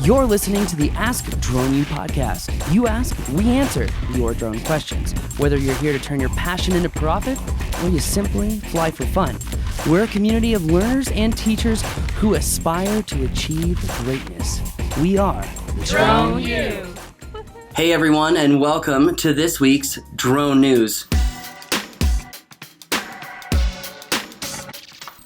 You're listening to the Ask Drone U podcast. You ask, we answer your drone questions. Whether you're here to turn your passion into profit or you simply fly for fun, we're a community of learners and teachers who aspire to achieve greatness. We are Drone U. Hey everyone, and welcome to this week's Drone News.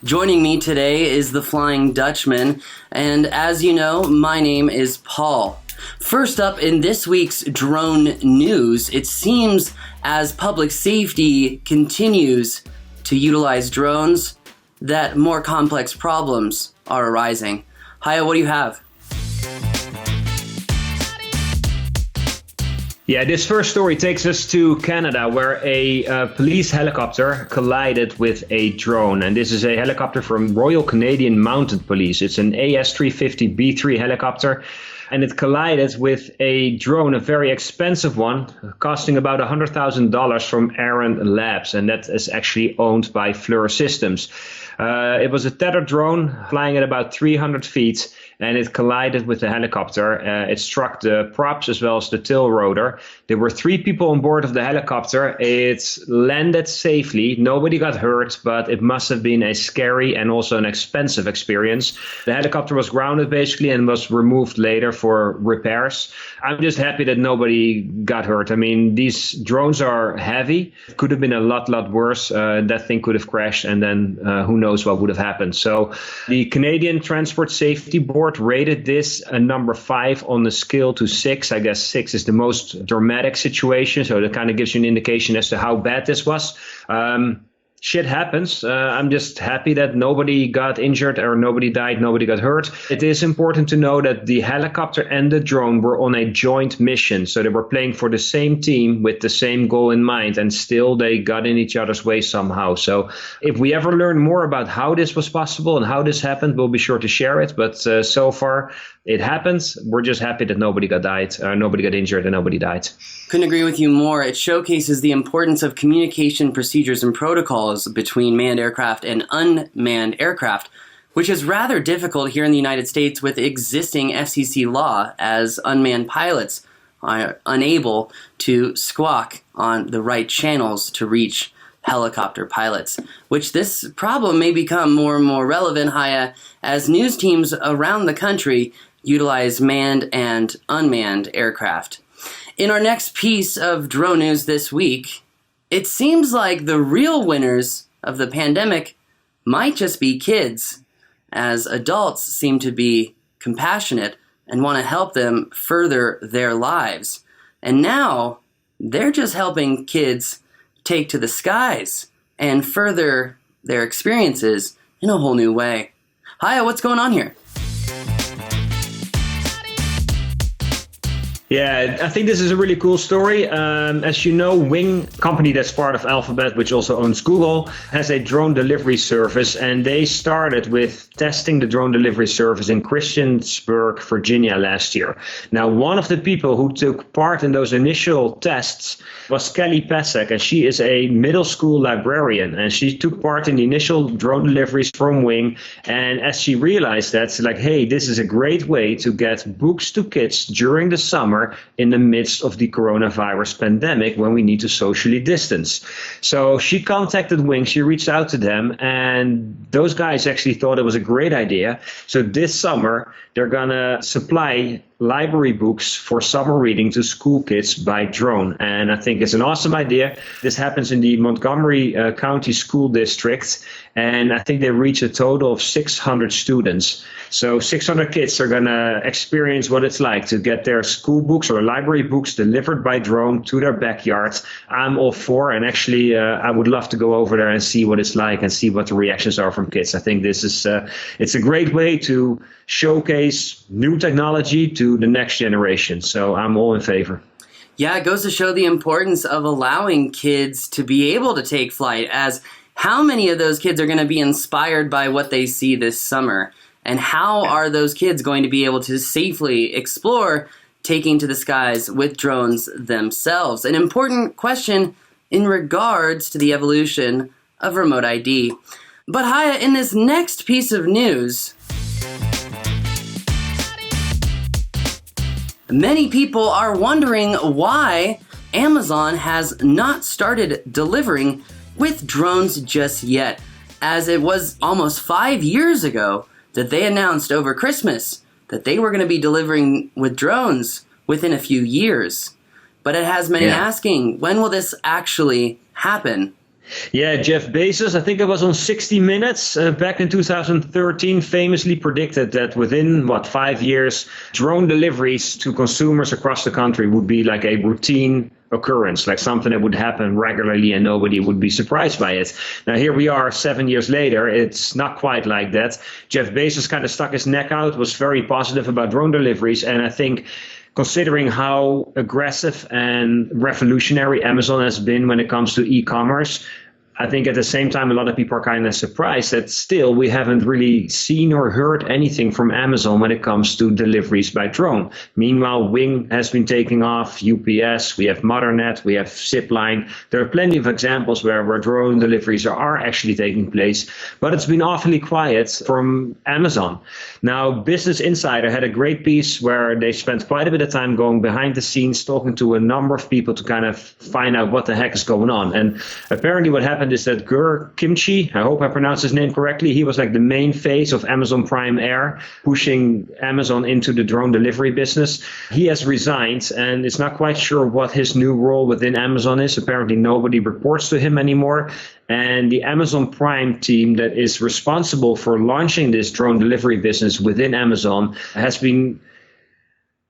Joining me today is the Flying Dutchman, and as you know, my name is Paul. First up in this week's Drone News, it seems as public safety continues to utilize drones that more complex problems are arising. Haya, what do you have? Yeah, this first story takes us to Canada, where a police helicopter collided with a drone. And this is a helicopter from Royal Canadian Mounted Police. It's an AS-350B3 helicopter. And it collided with a drone, a very expensive one, costing about $100,000 from Aaron Labs. And that is actually owned by Fleur Systems. It was a tethered drone flying at about 300 feet. And it collided with the helicopter. It struck the props as well as the tail rotor. There were 3 people on board of the helicopter. It landed safely. Nobody got hurt, but it must have been a scary and also an expensive experience. The helicopter was grounded basically and was removed later for repairs. I'm just happy that nobody got hurt. I mean, these drones are heavy. It could have been a lot worse. That thing could have crashed, and then who knows what would have happened. So the Canadian Transport Safety Board rated this a number 5 on the scale to 6. I guess 6 is the most dramatic situation, so that kind of gives you an indication as to how bad this was. Shit happens. I'm just happy that nobody got injured or nobody died, nobody got hurt. It is important to know that the helicopter and the drone were on a joint mission. So they were playing for the same team with the same goal in mind, and still they got in each other's way somehow. So if we ever learn more about how this was possible and how this happened, we'll be sure to share it. But so far it happened. We're just happy that nobody got injured and nobody died. Couldn't agree with you more. It showcases the importance of communication procedures and protocols between manned aircraft and unmanned aircraft, which is rather difficult here in the United States with existing FCC law, as unmanned pilots are unable to squawk on the right channels to reach helicopter pilots, which this problem may become more and more relevant, Haya, as news teams around the country utilize manned and unmanned aircraft. In our next piece of drone news this week, it seems like the real winners of the pandemic might just be kids, as adults seem to be compassionate and want to help them further their lives. And now they're just helping kids take to the skies and further their experiences in a whole new way. Hiya, what's going on here? Yeah, I think this is a really cool story. As you know, Wing, company that's part of Alphabet, which also owns Google, has a drone delivery service, and they started with testing the drone delivery service in Christiansburg, Virginia last year. Now, one of the people who took part in those initial tests was Kelly Pesek, and she is a middle school librarian, and she took part in the initial drone deliveries from Wing. And as she realized that, it's like, hey, this is a great way to get books to kids during the summer in the midst of the coronavirus pandemic when we need to socially distance. So she contacted Wing, she reached out to them, and those guys actually thought it was a great idea. So this summer, they're gonna supply library books for summer reading to school kids by drone. And I think it's an awesome idea. This happens in the Montgomery County School District. And I think they reach a total of 600 students. So 600 kids are going to experience what it's like to get their school books or library books delivered by drone to their backyard. I'm all for, and actually I would love to go over there and see what it's like and see what the reactions are from kids. I think this is it's a great way to showcase new technology to the next generation. So I'm all in favor. Yeah, it goes to show the importance of allowing kids to be able to take flight, as how many of those kids are going to be inspired by what they see this summer? And how are those kids going to be able to safely explore taking to the skies with drones themselves? An important question in regards to the evolution of remote ID. But Haya, in this next piece of news, Many people are wondering why Amazon has not started delivering with drones just yet, as it was almost 5 years ago that they announced over Christmas that they were going to be delivering with drones within a few years. But it has many asking, when will this actually happen? Yeah, Jeff Bezos, I think it was on 60 Minutes back in 2013, famously predicted that within, 5 years, drone deliveries to consumers across the country would be like a routine occurrence, like something that would happen regularly and nobody would be surprised by it. Now, here we are 7 years later. It's not quite like that. Jeff Bezos kind of stuck his neck out, was very positive about drone deliveries, and I think considering how aggressive and revolutionary Amazon has been when it comes to e-commerce, I think at the same time, a lot of people are kind of surprised that still we haven't really seen or heard anything from Amazon when it comes to deliveries by drone. Meanwhile, Wing has been taking off, UPS, we have Mothernet, we have Zipline. There are plenty of examples where drone deliveries are actually taking place, but it's been awfully quiet from Amazon. Now, Business Insider had a great piece where they spent quite a bit of time going behind the scenes, talking to a number of people to kind of find out what the heck is going on. And apparently what happened is that Gur Kimchi, I hope I pronounced his name correctly, he was like the main face of Amazon Prime Air, pushing Amazon into the drone delivery business. He has resigned, and it's not quite sure what his new role within Amazon is. Apparently nobody reports to him anymore. And the Amazon Prime team that is responsible for launching this drone delivery business within Amazon has been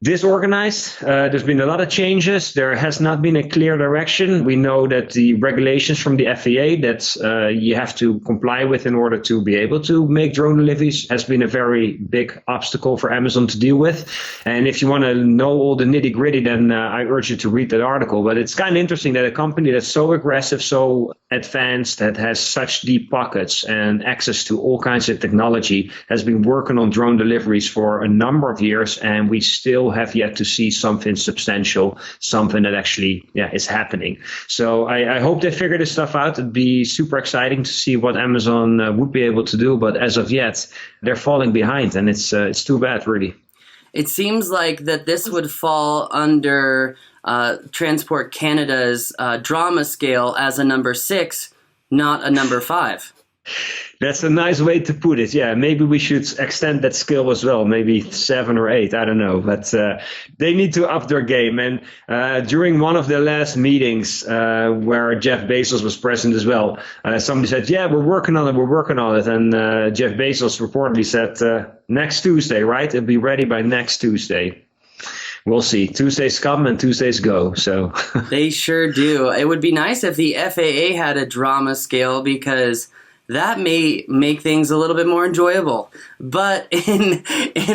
disorganized. There's been a lot of changes. There has not been a clear direction. We know that the regulations from the FAA that you have to comply with in order to be able to make drone deliveries has been a very big obstacle for Amazon to deal with. And if you want to know all the nitty gritty, then I urge you to read that article. But it's kind of interesting that a company that's so aggressive, so advanced, that has such deep pockets and access to all kinds of technology has been working on drone deliveries for a number of years, and we still have yet to see something substantial, something that actually is happening. So I hope they figure this stuff out. It'd be super exciting to see what Amazon would be able to do, but as of yet, they're falling behind, and it's too bad, really. It seems like that this would fall under Transport Canada's drama scale as a number 6, not a number 5. That's a nice way to put it. Yeah, maybe we should extend that skill as well. Maybe 7 or 8. I don't know. But they need to up their game. And during one of their last meetings where Jeff Bezos was present as well, somebody said, yeah, we're working on it. And Jeff Bezos reportedly said, next Tuesday, right? It'll be ready by next Tuesday. We'll see. Tuesdays come and Tuesdays go. So they sure do. It would be nice if the FAA had a drama scale, because that may make things a little bit more enjoyable. But in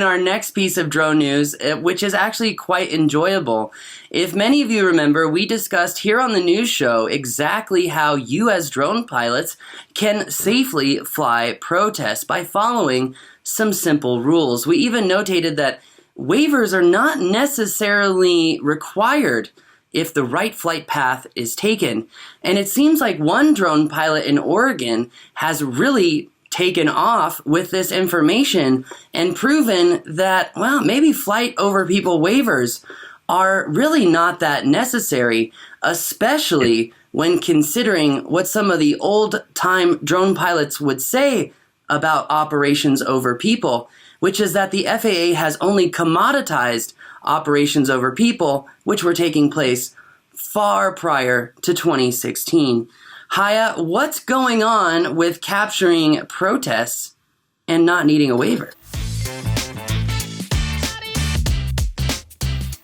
our next piece of drone news, which is actually quite enjoyable, if many of you remember, we discussed here on the news show exactly how U.S. drone pilots can safely fly protests by following some simple rules. We even notated that waivers are not necessarily required if the right flight path is taken. And it seems like one drone pilot in Oregon has really taken off with this information and proven that, well, maybe flight over people waivers are really not that necessary, especially when considering what some of the old-time drone pilots would say about operations over people, which is that the FAA has only commoditized operations over people, which were taking place far prior to 2016. Haya, what's going on with capturing protests and not needing a waiver?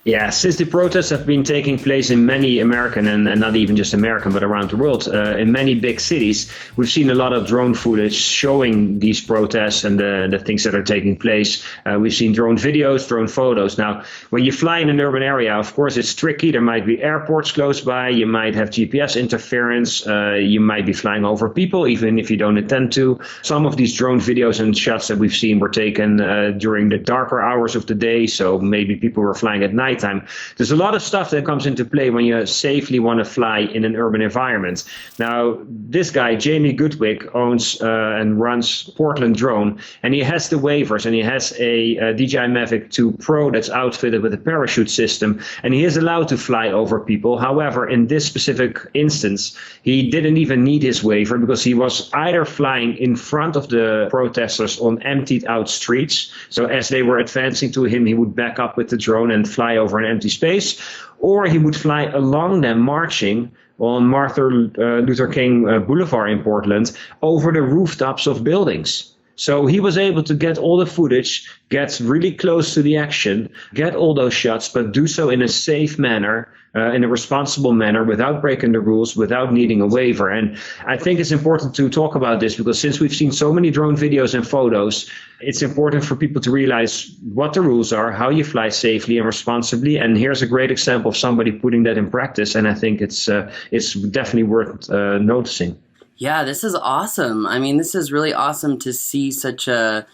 Yeah, since the protests have been taking place in many American, and not even just American, but around the world, in many big cities, we've seen a lot of drone footage showing these protests and the things that are taking place. We've seen drone videos, drone photos. Now, when you fly in an urban area, of course, it's tricky. There might be airports close by. You might have GPS interference. You might be flying over people, even if you don't intend to. Some of these drone videos and shots that we've seen were taken during the darker hours of the day. So maybe people were flying at night nighttime. There's a lot of stuff that comes into play when you safely want to fly in an urban environment. Now, this guy, Jamie Gatwick, owns and runs Portland Drone, and he has the waivers, and he has a DJI Mavic 2 Pro that's outfitted with a parachute system, and he is allowed to fly over people. However, in this specific instance, he didn't even need his waiver because he was either flying in front of the protesters on emptied out streets. So as they were advancing to him, he would back up with the drone and fly over an empty space, or he would fly along them marching on Martin Luther King Boulevard in Portland over the rooftops of buildings. So he was able to get all the footage, get really close to the action, get all those shots, but do so in a safe manner, in a responsible manner, without breaking the rules, without needing a waiver. And I think it's important to talk about this because since we've seen so many drone videos and photos, it's important for people to realize what the rules are, how you fly safely and responsibly. And here's a great example of somebody putting that in practice. And I think it's definitely worth noticing. Yeah, this is awesome. I mean, this is really awesome to see such a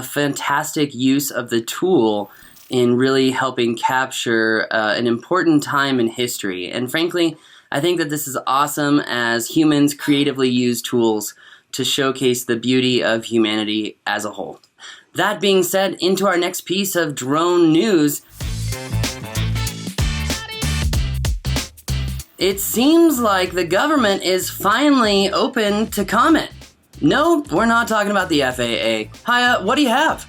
fantastic use of the tool in really helping capture an important time in history. And frankly, I think that this is awesome as humans creatively use tools to showcase the beauty of humanity as a whole. That being said, into our next piece of drone news. It seems like the government is finally open to comment. No, we're not talking about the FAA. Hiya, what do you have?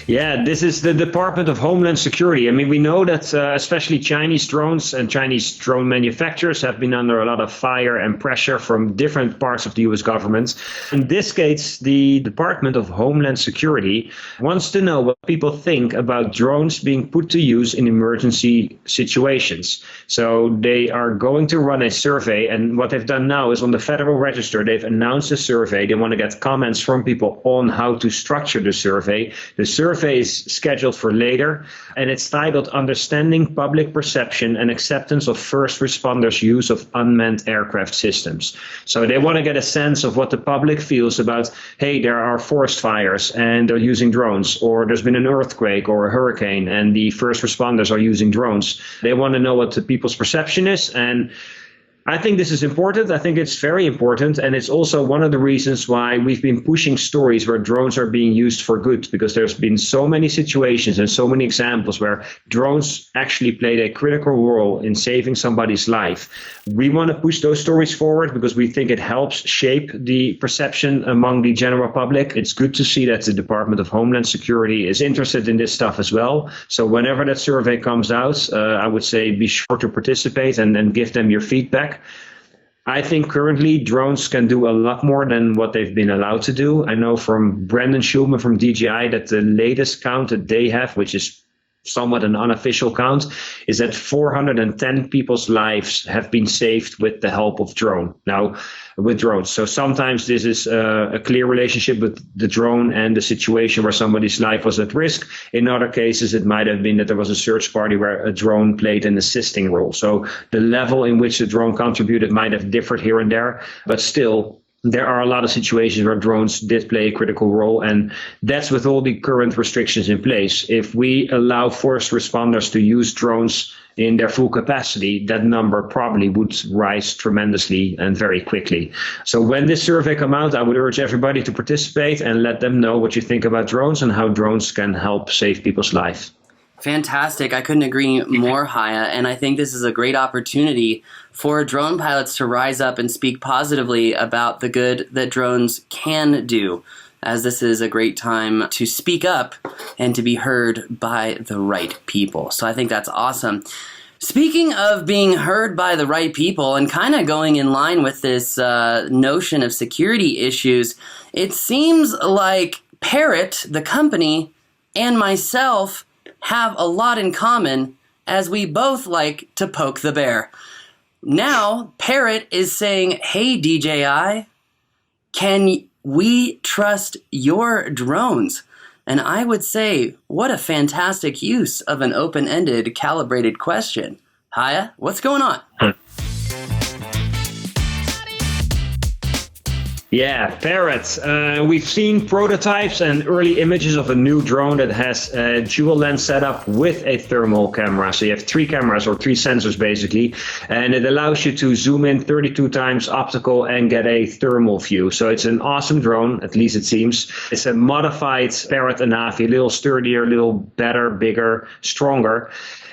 Yeah, this is the Department of Homeland Security. I mean, we know that especially Chinese drones and Chinese drone manufacturers have been under a lot of fire and pressure from different parts of the U.S. government. In this case, the Department of Homeland Security wants to know what people think about drones being put to use in emergency situations. So they are going to run a survey, and what they've done now is on the Federal Register, they've announced a survey. They want to get comments from people on how to structure the survey. The survey is scheduled for later, and it's titled Understanding Public Perception and Acceptance of First Responders' Use of Unmanned Aircraft Systems. So they want to get a sense of what the public feels about, hey, there are forest fires and they're using drones, or there's been an earthquake or a hurricane and the first responders are using drones. They want to know what the people's perception is, and I think this is important. I think it's very important. And it's also one of the reasons why we've been pushing stories where drones are being used for good, because there's been so many situations and so many examples where drones actually played a critical role in saving somebody's life. We want to push those stories forward because we think it helps shape the perception among the general public. It's good to see that the Department of Homeland Security is interested in this stuff as well. So whenever that survey comes out, I would say be sure to participate and give them your feedback. I think currently drones can do a lot more than what they've been allowed to do. I know from Brendan Schulman from DJI that the latest count that they have, which is somewhat an unofficial count, is that 410 people's lives have been saved with the help of with drones. So sometimes this is a clear relationship with the drone and the situation where somebody's life was at risk. In other cases, it might have been that there was a search party where a drone played an assisting role. So the level in which the drone contributed might have differed here and there, but still, there are a lot of situations where drones did play a critical role, and that's with all the current restrictions in place. If we allow first responders to use drones in their full capacity, that number probably would rise tremendously and very quickly. So when this survey comes out, I would urge everybody to participate and let them know what you think about drones and how drones can help save people's lives. Fantastic. I couldn't agree more, Haya. And I think this is a great opportunity for drone pilots to rise up and speak positively about the good that drones can do, as this is a great time to speak up and to be heard by the right people. So I think that's awesome. Speaking of being heard by the right people and kind of going in line with this notion of security issues, it seems like Parrot, the company, and myself have a lot in common, as we both like to poke the bear. Now, Parrot is saying, hey, DJI, can we trust your drones? And I would say, what a fantastic use of an open-ended, calibrated question. Haya, what's going on? Yeah, Parrot. We've seen prototypes and early images of a new drone that has a dual lens setup with a thermal camera. So you have 3 cameras or 3 sensors basically, and it allows you to zoom in 32 times optical and get a thermal view. So it's an awesome drone, at least it seems. It's a modified Parrot Anafi, a little sturdier, a little better, bigger, stronger.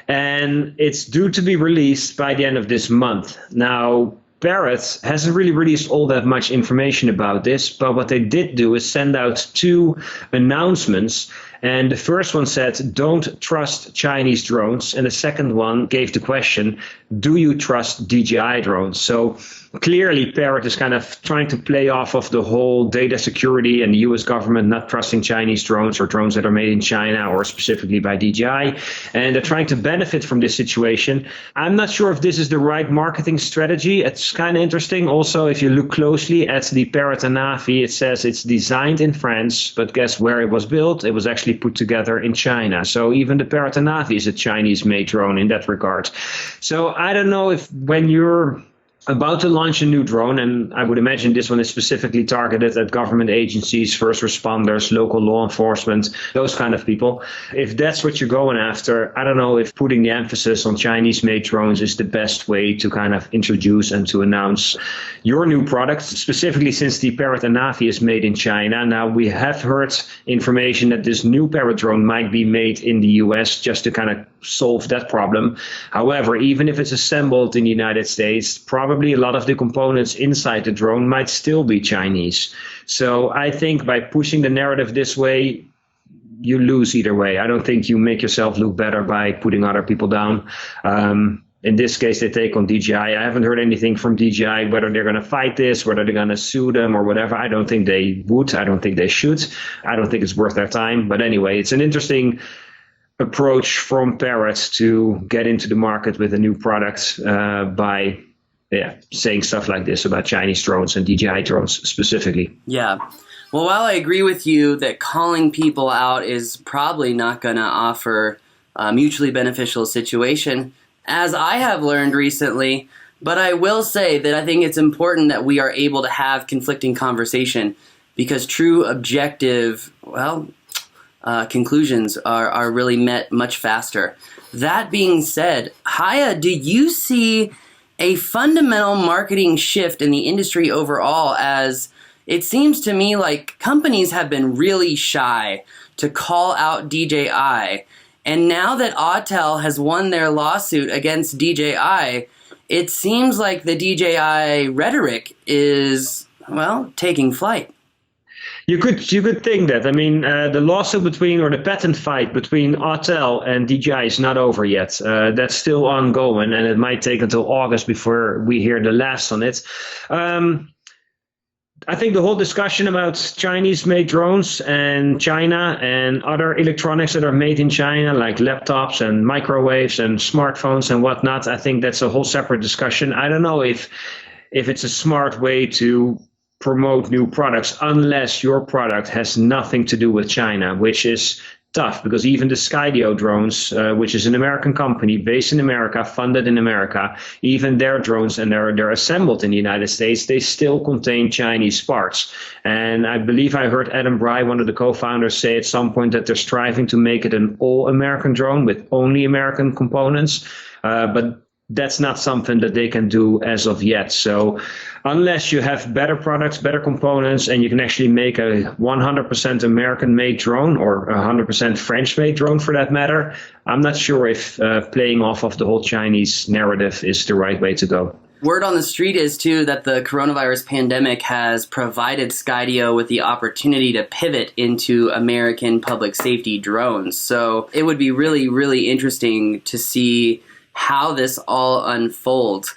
And it's due to be released by the end of this month. Now, Parrot hasn't really released all that much information about this, but what they did do is send out 2 announcements. And the first one said, don't trust Chinese drones. And the second one gave the question, do you trust DJI drones? So clearly, Parrot is kind of trying to play off of the whole data security and the US government not trusting Chinese drones or drones that are made in China or specifically by DJI. And they're trying to benefit from this situation. I'm not sure if this is the right marketing strategy. It's kind of interesting. Also, if you look closely at the Parrot Anafi, it says it's designed in France, but guess where it was built? It was actually put together in China. So even the Parrot Anafi is a Chinese-made drone in that regard. So I don't know if when you're about to launch a new drone, and I would imagine this one is specifically targeted at government agencies, first responders, local law enforcement, those kind of people. If that's what you're going after, I don't know if putting the emphasis on Chinese-made drones is the best way to kind of introduce and to announce your new product, specifically since the Parrot Anafi is made in China. Now, we have heard information that this new Parrot drone might be made in the US just to kind of solve that problem. However, even if it's assembled in the United States, probably a lot of the components inside the drone might still be Chinese. So I think by pushing the narrative this way, you lose either way. I don't think you make yourself look better by putting other people down. In this case, they take on DJI. I haven't heard anything from DJI, whether they're going to fight this, whether they're going to sue them or whatever. I don't think they would. I don't think they should. I don't think it's worth their time. But anyway, it's an interesting approach from Parrot to get into the market with a new product by saying stuff like this about Chinese drones and DJI drones specifically. Yeah. Well, while I agree with you that calling people out is probably not going to offer a mutually beneficial situation, as I have learned recently, but I will say that I think it's important that we are able to have conflicting conversation because true objective, conclusions are really met much faster. That being said, Haya, do you see a fundamental marketing shift in the industry overall, as it seems to me like companies have been really shy to call out DJI, and now that Autel has won their lawsuit against DJI, it seems like the DJI rhetoric is, taking flight. You could think that. I mean, the lawsuit the patent fight between Autel and DJI is not over yet. That's still ongoing, and it might take until August before we hear the last on it. I think the whole discussion about Chinese-made drones and China and other electronics that are made in China, like laptops and microwaves and smartphones and whatnot, I think that's a whole separate discussion. I don't know if it's a smart way to promote new products unless your product has nothing to do with China, which is tough because even the Skydio drones, which is an American company based in America, funded in America, even their drones, and they're assembled in the United States, they still contain Chinese parts. And I believe I heard Adam Bry, one of the co-founders, say at some point that they're striving to make it an all-American drone with only American components. But that's not something that they can do as of yet. So unless you have better products, better components, and you can actually make a 100% American-made drone or 100% French-made drone for that matter, I'm not sure if playing off of the whole Chinese narrative is the right way to go. Word on the street is, too, that the coronavirus pandemic has provided Skydio with the opportunity to pivot into American public safety drones. So it would be really, really interesting to see how this all unfolds.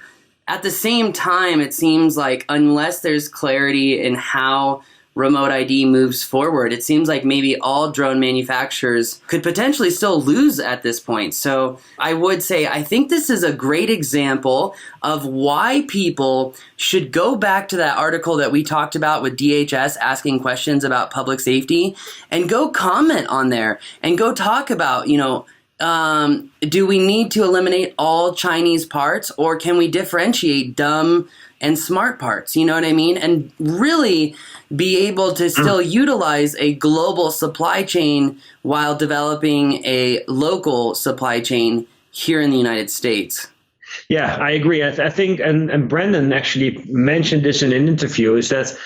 At the same time, it seems like unless there's clarity in how remote ID moves forward, it seems like maybe all drone manufacturers could potentially still lose at this point. So I would say I think this is a great example of why people should go back to that article that we talked about with DHS asking questions about public safety and go comment on there and go talk about, do we need to eliminate all Chinese parts, or can we differentiate dumb and smart parts, you know what I mean? And really be able to still utilize a global supply chain while developing a local supply chain here in the United States. Yeah, I agree. I think, and Brandon actually mentioned this in an interview, is that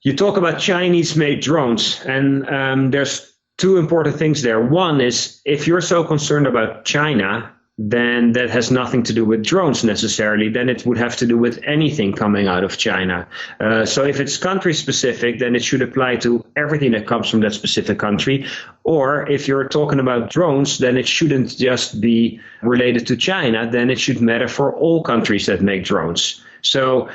you talk about Chinese-made drones, and there's two important things there. One is, if you're so concerned about China, then that has nothing to do with drones necessarily. Then it would have to do with anything coming out of China. So if it's country specific, then it should apply to everything that comes from that specific country. Or if you're talking about drones, then it shouldn't just be related to China. Then it should matter for all countries that make drones. So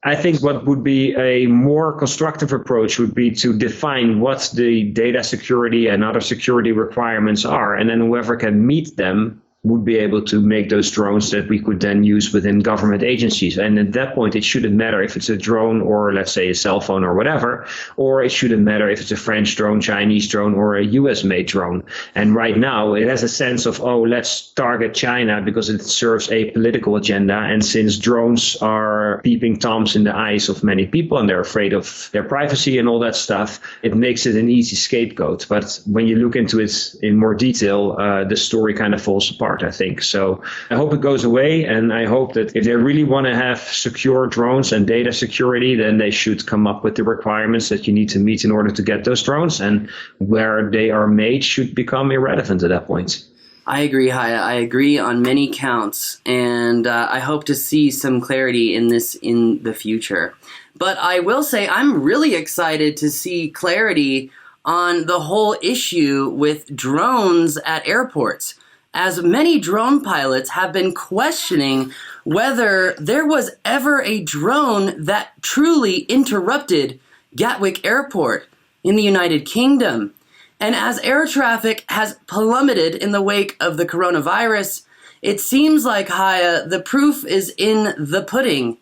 I think what would be a more constructive approach would be to define what the data security and other security requirements are, and then whoever can meet them would be able to make those drones that we could then use within government agencies. And at that point, it shouldn't matter if it's a drone or, let's say, a cell phone or whatever, or it shouldn't matter if it's a French drone, Chinese drone, or a US-made drone. And right now, it has a sense of, oh, let's target China because it serves a political agenda. And since drones are peeping toms in the eyes of many people and they're afraid of their privacy and all that stuff, it makes it an easy scapegoat. But when you look into it in more detail, the story kind of falls apart, I think. So I hope it goes away, and I hope that if they really want to have secure drones and data security, then they should come up with the requirements that you need to meet in order to get those drones, and where they are made should become irrelevant at that point. I agree, Haya. I agree on many counts, and I hope to see some clarity in this in the future. But I will say I'm really excited to see clarity on the whole issue with drones at airports, as many drone pilots have been questioning whether there was ever a drone that truly interrupted Gatwick Airport in the United Kingdom. And as air traffic has plummeted in the wake of the coronavirus, it seems like, Haya, the proof is in the pudding,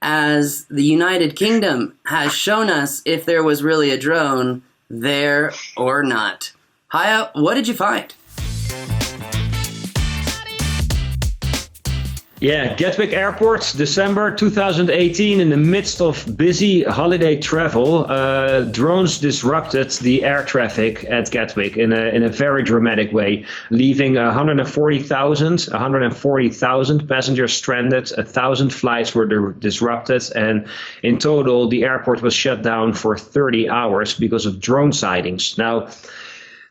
as the United Kingdom has shown us if there was really a drone there or not. Haya, what did you find? Yeah, Gatwick Airport, December 2018, in the midst of busy holiday travel, drones disrupted the air traffic at Gatwick in a very dramatic way, leaving 140,000 passengers stranded, 1,000 flights were disrupted, and in total, the airport was shut down for 30 hours because of drone sightings. Now,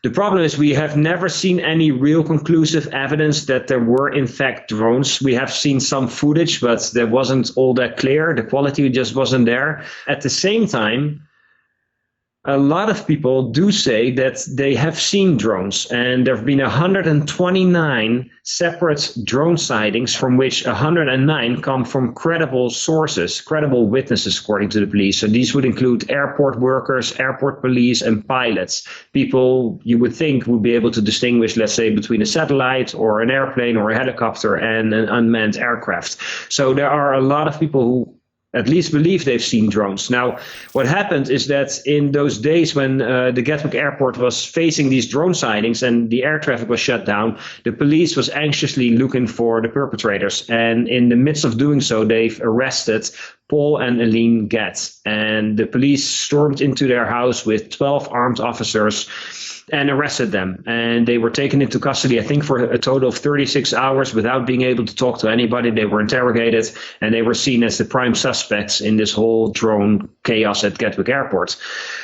the problem is we have never seen any real conclusive evidence that there were in fact drones. We have seen some footage, but that wasn't all that clear. The quality just wasn't there. At the same time, a lot of people do say that they have seen drones, and there have been 129 separate drone sightings, from which 109 come from credible sources, credible witnesses, according to the police. So these would include airport workers, airport police, and pilots. People you would think would be able to distinguish, let's say, between a satellite or an airplane or a helicopter and an unmanned aircraft. So there are a lot of people who at least believe they've seen drones. Now, what happened is that in those days when the Gatwick Airport was facing these drone sightings and the air traffic was shut down, the police was anxiously looking for the perpetrators. And in the midst of doing so, they've arrested Paul and Eileen Gatt. And the police stormed into their house with 12 armed officers and arrested them. And they were taken into custody, I think, for a total of 36 hours without being able to talk to anybody. They were interrogated, and they were seen as the prime suspects in this whole drone chaos at Gatwick Airport.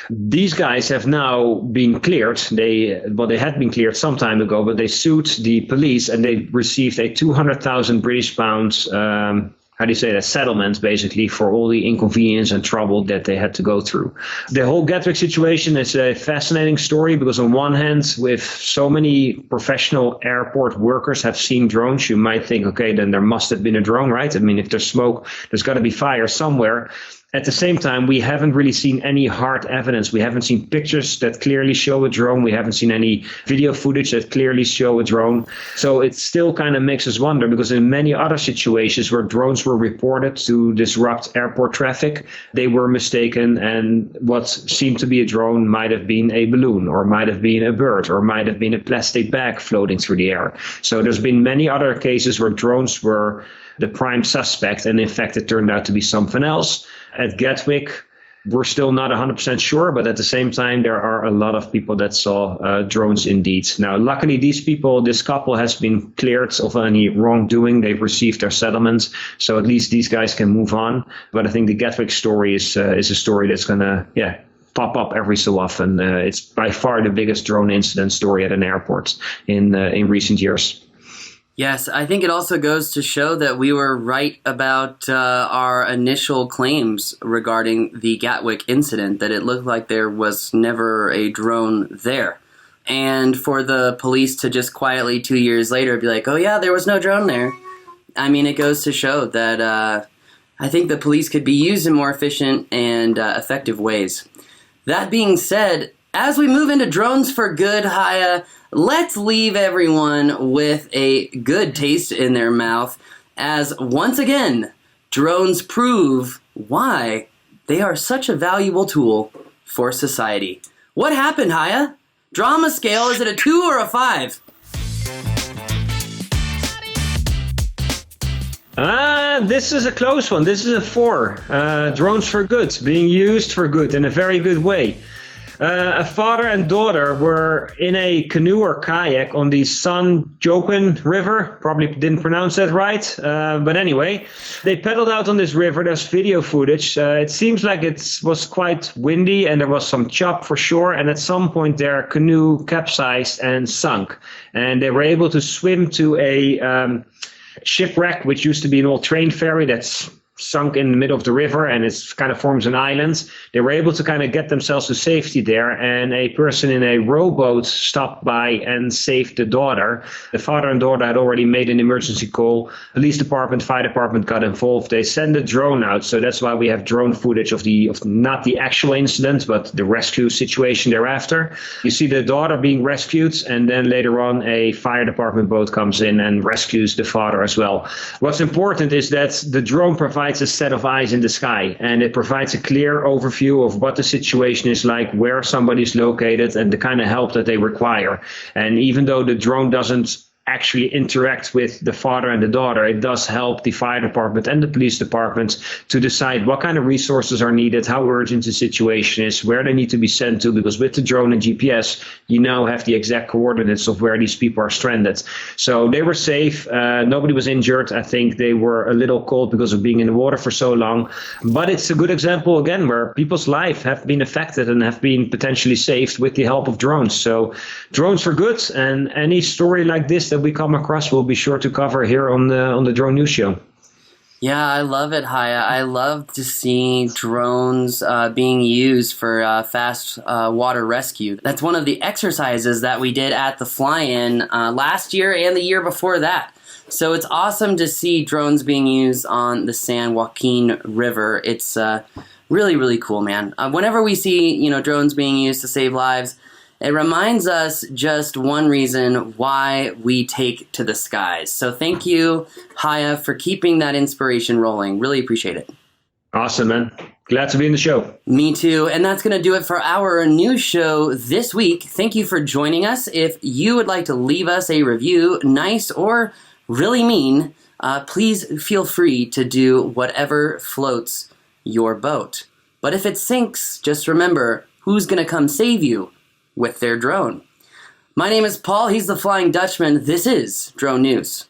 These guys have now been cleared. They had been cleared some time ago, but they sued the police, and they received a 200,000 British pounds settlement, basically, for all the inconvenience and trouble that they had to go through. The whole Gatwick situation is a fascinating story because on one hand, with so many professional airport workers have seen drones, you might think, okay, then there must have been a drone, right? I mean, if there's smoke, there's got to be fire somewhere. At the same time, we haven't really seen any hard evidence. We haven't seen pictures that clearly show a drone. We haven't seen any video footage that clearly show a drone. So it still kind of makes us wonder, because in many other situations where drones were reported to disrupt airport traffic, they were mistaken, and what seemed to be a drone might have been a balloon, or might have been a bird, or might have been a plastic bag floating through the air. So there's been many other cases where drones were the prime suspect, and in fact it turned out to be something else. At Gatwick, we're still not 100% sure, but at the same time, there are a lot of people that saw drones indeed. Now, luckily, this couple has been cleared of any wrongdoing. They've received their settlements, so at least these guys can move on. But I think the Gatwick story is a story that's going to, pop up every so often. It's by far the biggest drone incident story at an airport in recent years. Yes, I think it also goes to show that we were right about our initial claims regarding the Gatwick incident, that it looked like there was never a drone there. And for the police to just quietly 2 years later be like, oh yeah, there was no drone there. I mean, it goes to show that I think the police could be used in more efficient and effective ways. That being said, as we move into drones for good, Haya, let's leave everyone with a good taste in their mouth, as once again, drones prove why they are such a valuable tool for society. What happened, Haya? Drama scale, is it a 2 or a 5? This is a close one. This is a 4. Drones for good, being used for good in a very good way. A father and daughter were in a canoe or kayak on the San Joaquin River. Probably didn't pronounce that right. But anyway, they paddled out on this river. There's video footage. It seems like it was quite windy and there was some chop for sure. And at some point their canoe capsized and sunk. And they were able to swim to a shipwreck, which used to be an old train ferry that's sunk in the middle of the river, and it kind of forms an island. They were able to kind of get themselves to safety there, and a person in a rowboat stopped by and saved the daughter. The father and daughter had already made an emergency call. Police department, fire department got involved. They sent a drone out, so that's why we have drone footage of not the actual incident, but the rescue situation thereafter. You see the daughter being rescued, and then later on a fire department boat comes in and rescues the father as well. What's important is that the drone provides a set of eyes in the sky, and it provides a clear overview of what the situation is like, where somebody's located, and the kind of help that they require. And even though the drone doesn't actually interact with the father and the daughter, it does help the fire department and the police department to decide what kind of resources are needed, how urgent the situation is, where they need to be sent to, because with the drone and GPS, you now have the exact coordinates of where these people are stranded. So they were safe. Nobody was injured. I think they were a little cold because of being in the water for so long. But it's a good example, again, where people's lives have been affected and have been potentially saved with the help of drones. So drones for good, and any story like this that we come across, we'll be sure to cover here on the Drone News Show. Yeah, I love it, Haya. I love to see drones being used for fast water rescue. That's one of the exercises that we did at the fly-in last year and the year before that. So it's awesome to see drones being used on the San Joaquin River. It's really, really cool, man. Whenever we see, drones being used to save lives, it reminds us just one reason why we take to the skies. So thank you, Haya, for keeping that inspiration rolling. Really appreciate it. Awesome, man. Glad to be in the show. Me too. And that's going to do it for our news show this week. Thank you for joining us. If you would like to leave us a review, nice or really mean, please feel free to do whatever floats your boat. But if it sinks, just remember, who's going to come save you with their drone? My name is Paul. He's the Flying Dutchman. This is Drone News.